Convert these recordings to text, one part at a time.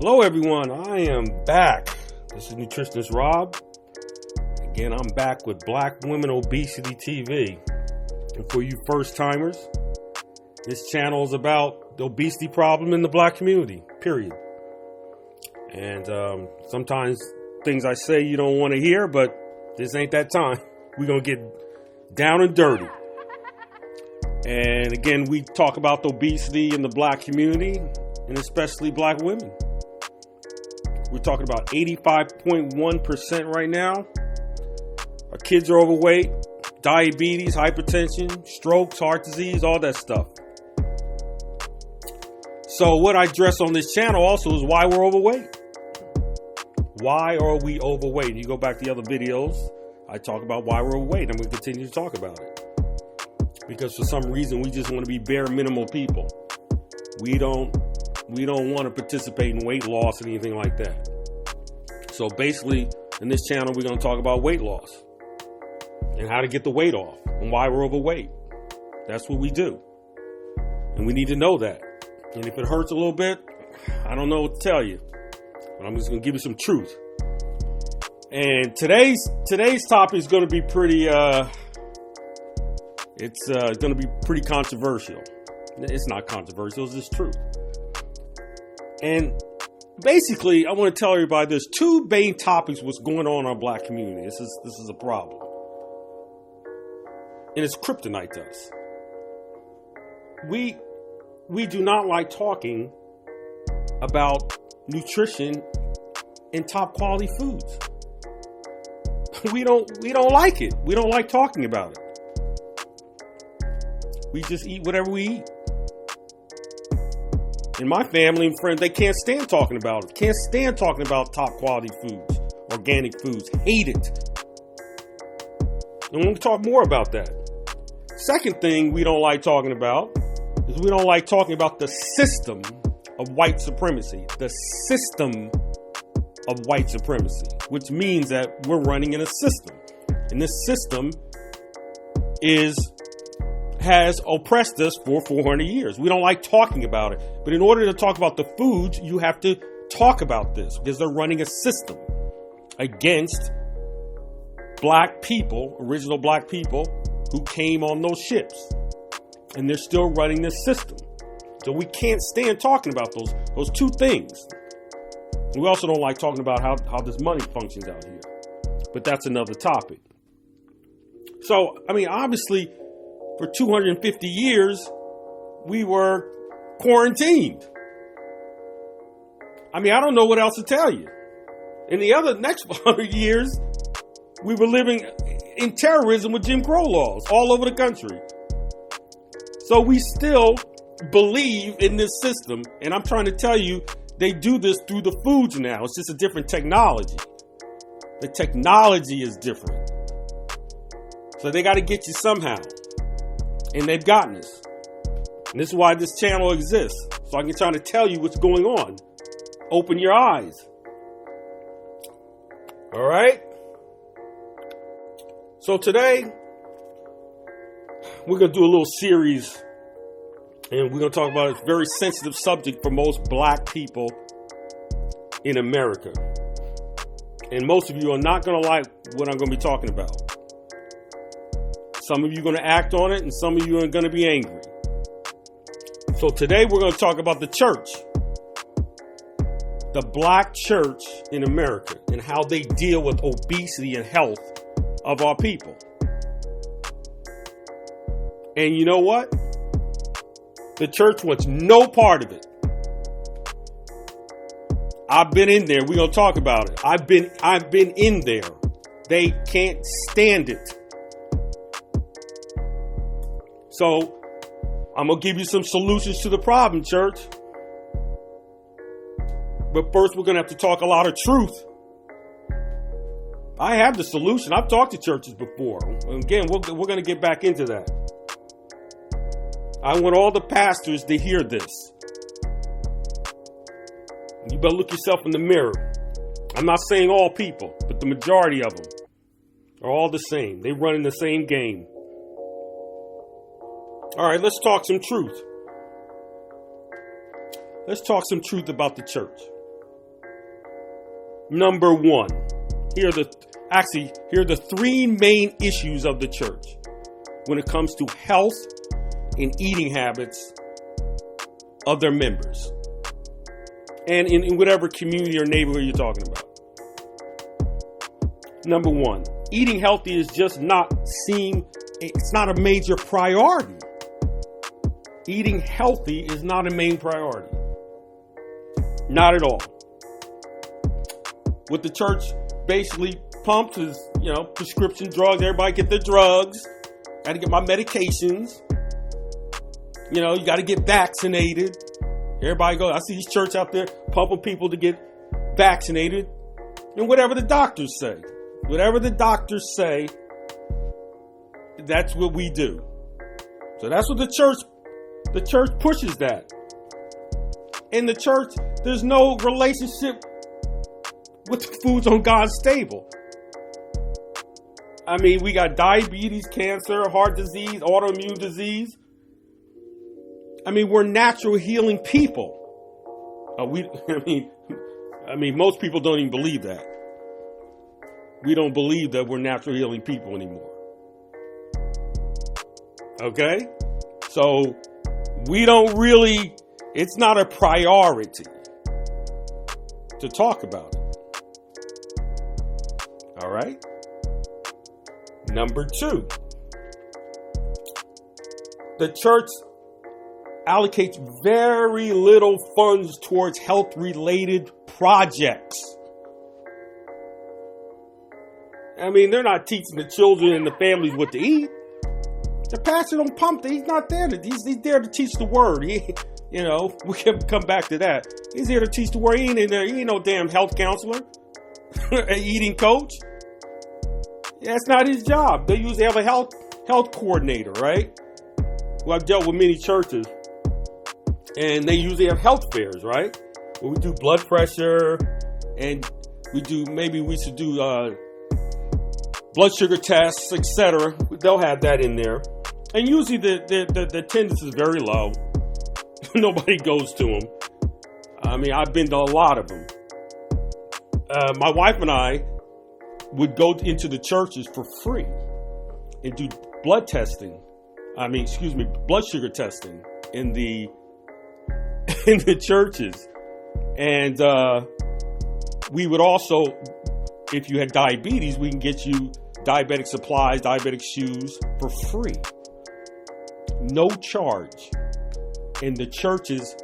Hello everyone, I am back. This is Nutritionist Rob. Again, I'm back with Black Women Obesity TV. And for you first timers, this channel is about the obesity problem in the black community, period. And sometimes things I say you don't want to hear, but this ain't that time. We're going to get down and dirty. And again, we talk about the obesity in the black community, and especially black women. We're talking about 85.1% right now. Our kids are overweight, diabetes, hypertension, strokes, heart disease, all that stuff. So what I address on this channel also is why we're overweight. Why are we overweight? And you go back to the other videos, I talk about why we're overweight. I'm going to continue to talk about it. Because for some reason, we just want to be bare minimal people. We don't want to participate in weight loss or anything like that. So basically, in this channel, we're going to talk about weight loss and how to get the weight off and why we're overweight. That's what we do. And we need to know that. And if it hurts a little bit, I don't know what to tell you. But I'm just going to give you some truth. And today's topic is going to be pretty, it's going to be pretty controversial. It's not controversial, it's just truth. And basically, I want to tell everybody there's two main topics what's going on in our black community. This is a problem. And it's kryptonite to us. We do not like talking about nutrition and top quality foods. We don't like it. We don't like talking about it. We just eat whatever we eat. And my family and friends, they can't stand talking about it. Can't stand talking about top quality foods, organic foods. Hate it. And we're going to talk more about that. Second thing we don't like talking about is we don't like talking about the system of white supremacy. The system of white supremacy, which means that we're running in a system. And this system has oppressed us for 400 years. We don't like talking about it. But in order to talk about the foods, you have to talk about this because they're running a system against black people, original black people who came on those ships. And they're still running this system. So we can't stand talking about those two things. And we also don't like talking about how this money functions out here. But that's another topic. So, I mean, obviously, for 250 years, we were quarantined. I mean, I don't know what else to tell you. In the next 100 years, we were living in terrorism with Jim Crow laws all over the country. So we still believe in this system. And I'm trying to tell you, they do this through the foods now. It's just a different technology. The technology is different. So they got to get you somehow. And they've gotten us. And this is why this channel exists. So I can try to tell you what's going on. Open your eyes. All right? So today, we're going to do a little series. And we're going to talk about a very sensitive subject for most black people in America. And most of you are not going to like what I'm going to be talking about. Some of you are going to act on it, and some of you are going to be angry. So today we're going to talk about the church. The black church in America and how they deal with obesity and health of our people. And you know what? The church wants no part of it. I've been in there. We're going to talk about it. I've been in there. They can't stand it. So, I'm going to give you some solutions to the problem, church. But first, we're going to have to talk a lot of truth. I have the solution. I've talked to churches before. And again, we're going to get back into that. I want all the pastors to hear this. You better look yourself in the mirror. I'm not saying all people, but the majority of them are all the same. They run in the same game. All right, let's talk some truth. Let's talk some truth about the church. Number one, here are the three main issues of the church when it comes to health and eating habits of their members, and in whatever community or neighborhood you're talking about. Number one, eating healthy is just it's not a major priority. Eating healthy is not a main priority. Not at all. What the church basically pumps is, prescription drugs. Everybody get their drugs. Got to get my medications. You got to get vaccinated. Everybody goes. I see these church out there pumping people to get vaccinated. And whatever the doctors say. Whatever the doctors say, that's what we do. So that's what the church pushes that. In the church, there's no relationship with the foods on God's table. I mean, we got diabetes, cancer, heart disease, autoimmune disease. I mean, we're natural healing people. Most people don't even believe that. We don't believe that we're natural healing people anymore. Okay? So it's not a priority to talk about it. All right? Number two, the church allocates very little funds towards health-related projects. I mean, they're not teaching the children and the families what to eat. The pastor don't pump. He's not there. He's there to teach the word. We can come back to that. He's here to teach the word. He ain't in there. He ain't no damn health counselor, an eating coach. That's not his job. They usually have a health coordinator, right? Well, I've dealt with many churches, and they usually have health fairs, right? Where we do blood pressure, and we should do blood sugar tests, etc. They'll have that in there. And usually the attendance is very low. Nobody goes to them. I mean, I've been to a lot of them. My wife and I would go into the churches for free and do blood sugar testing in the churches. And we would also, if you had diabetes, we can get you diabetic supplies, diabetic shoes for free. No charge. And the churches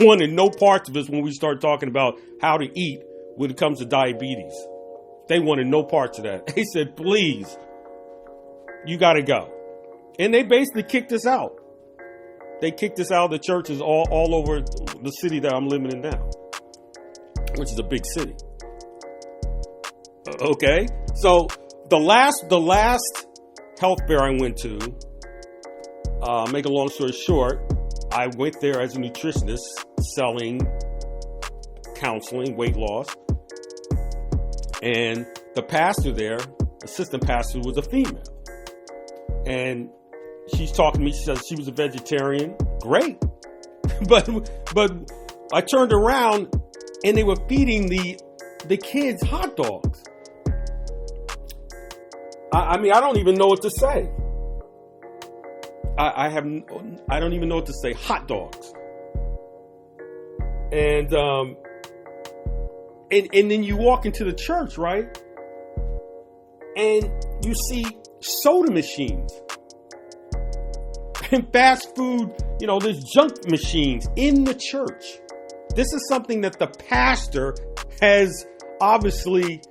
wanted no parts of us when we start talking about how to eat when it comes to diabetes. They wanted no parts of that. They said, please, you got to go. And they basically kicked us out. They kicked us out of the churches all over the city that I'm living in now, which is a big city. Okay, so the last health fair I went to, make a long story short, I went there as a nutritionist selling counseling, weight loss, and the pastor there, assistant pastor, was a female, and she's talking to me. She says she was a vegetarian. Great, but I turned around and they were feeding the kids hot dogs. I mean, I don't even know what to say. I don't even know what to say. Hot dogs. And then you walk into the church, right? And you see soda machines and fast food, there's junk machines in the church. This is something that the pastor has obviously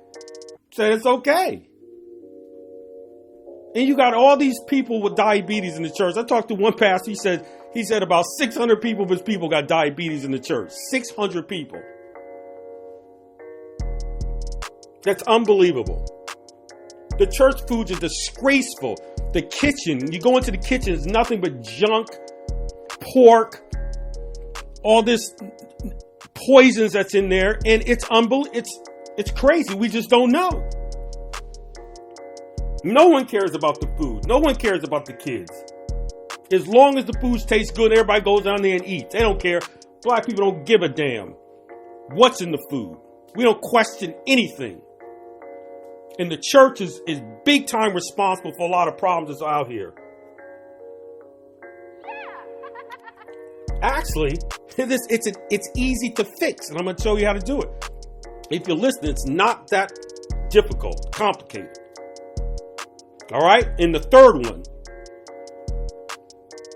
said it's okay. And you got all these people with diabetes in the church. I talked to one pastor. He said about 600 people of his people got diabetes in the church. 600 people. That's unbelievable. The church foods are disgraceful. The kitchen, you go into the kitchen, it's nothing but junk, pork, all this poisons that's in there, and it's crazy. We just don't know. No one cares about the food. No one cares about the kids. As long as the food tastes good, everybody goes down there and eats. They don't care. Black people don't give a damn what's in the food. We don't question anything. And the church is big time responsible for a lot of problems that's out here. Actually, it's easy to fix, and I'm going to show you how to do it. If you're listening, it's not that difficult, complicated. All right? And the third one,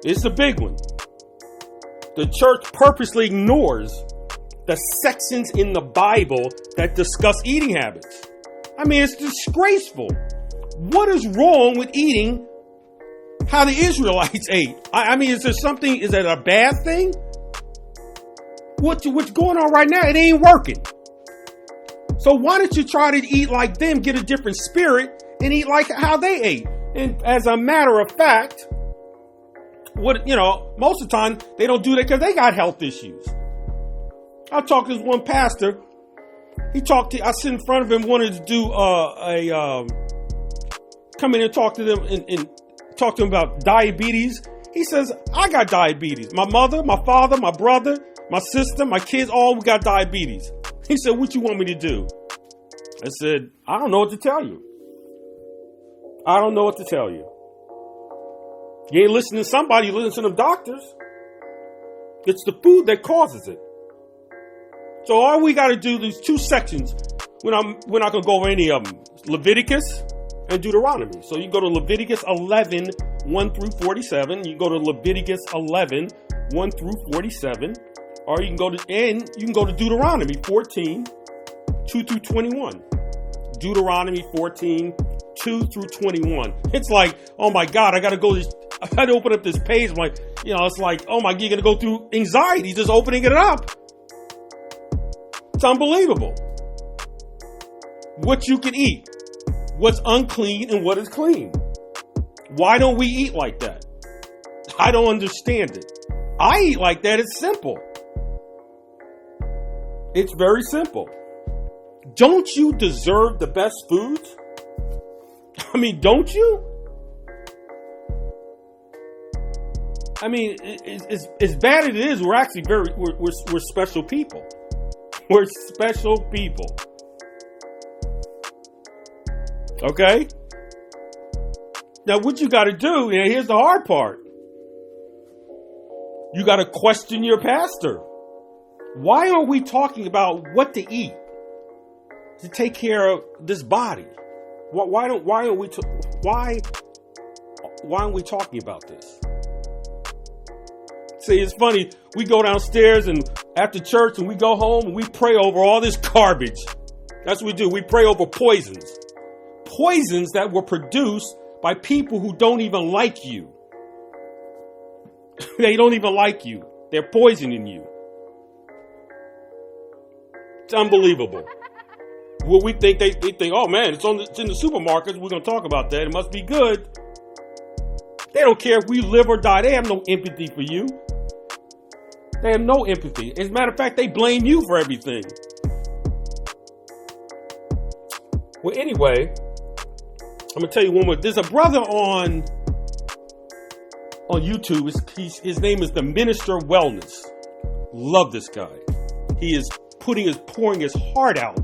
it's a big one. The church purposely ignores the sections in the Bible that discuss eating habits. I mean, it's disgraceful. What is wrong with eating how the Israelites ate? I mean, is that a bad thing? What's going on right now? It ain't working. So why don't you try to eat like them, get a different spirit, and eat like how they ate? And as a matter of fact, most of the time they don't do that because they got health issues. I talked to this one pastor. I sit in front of him, wanted to do come in and talk to them and talk to him about diabetes. He says, I got diabetes. My mother, my father, my brother, my sister, my kids, all we got diabetes. He said, what you want me to do? I said, I don't know what to tell you. I don't know what to tell you. You ain't listening to somebody, you listen to them doctors. It's the food that causes it. So all we got to do, these two sections, we're not going to go over any of them. Leviticus and Deuteronomy. So you go to Leviticus 11, 1 through 47. You go to Leviticus 11, 1 through 47. Or you can go to Deuteronomy 14, 2 through 21. Deuteronomy 14, 2 through 21. It's like, oh my God, I got to open up this page. I'm like, it's like, oh my God, you're going to go through anxiety just opening it up. It's unbelievable. What you can eat, what's unclean and what is clean. Why don't we eat like that? I don't understand it. I eat like that. It's simple. It's very simple. Don't you deserve the best foods? I mean, don't you? I mean, as bad as it is, we're actually we're special people. We're special people. Okay? Now, what you got to do, here's the hard part. You got to question your pastor. Why are we talking about what to eat to take care of this body? Why aren't we talking about this? See, it's funny. We go downstairs and after church and we go home and we pray over all this garbage. That's what we do. We pray over poisons. Poisons that were produced by people who don't even like you. They don't even like you. They're poisoning you. It's unbelievable. Well, we think they think, oh man, it's in the supermarkets. We're going to talk about that. It must be good. They don't care if we live or die. They have no empathy for you. They have no empathy. As a matter of fact, they blame you for everything. Well, anyway, I'm going to tell you one more. There's a brother on YouTube. His name is the Minister of Wellness. Love this guy. He is pouring his heart out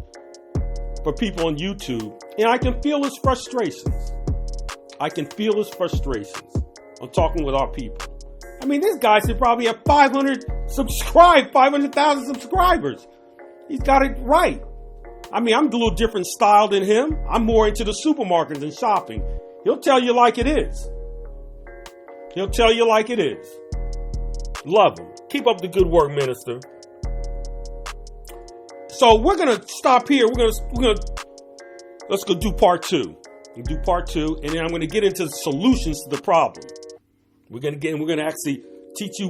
for people on YouTube. And I can feel his frustrations. On talking with our people. I mean, this guy should probably have 500,000 subscribers. He's got it right. I mean, I'm a little different style than him. I'm more into the supermarkets and shopping. He'll tell you like it is. Love him. Keep up the good work, minister. So we're going to stop here. Let's go do part 2. We'll do part 2, and then I'm going to get into the solutions to the problem. We're going to actually teach you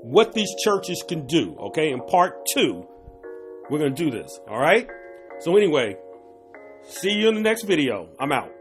what these churches can do. Okay. In part 2, we're going to do this. All right. So anyway, see you in the next video. I'm out.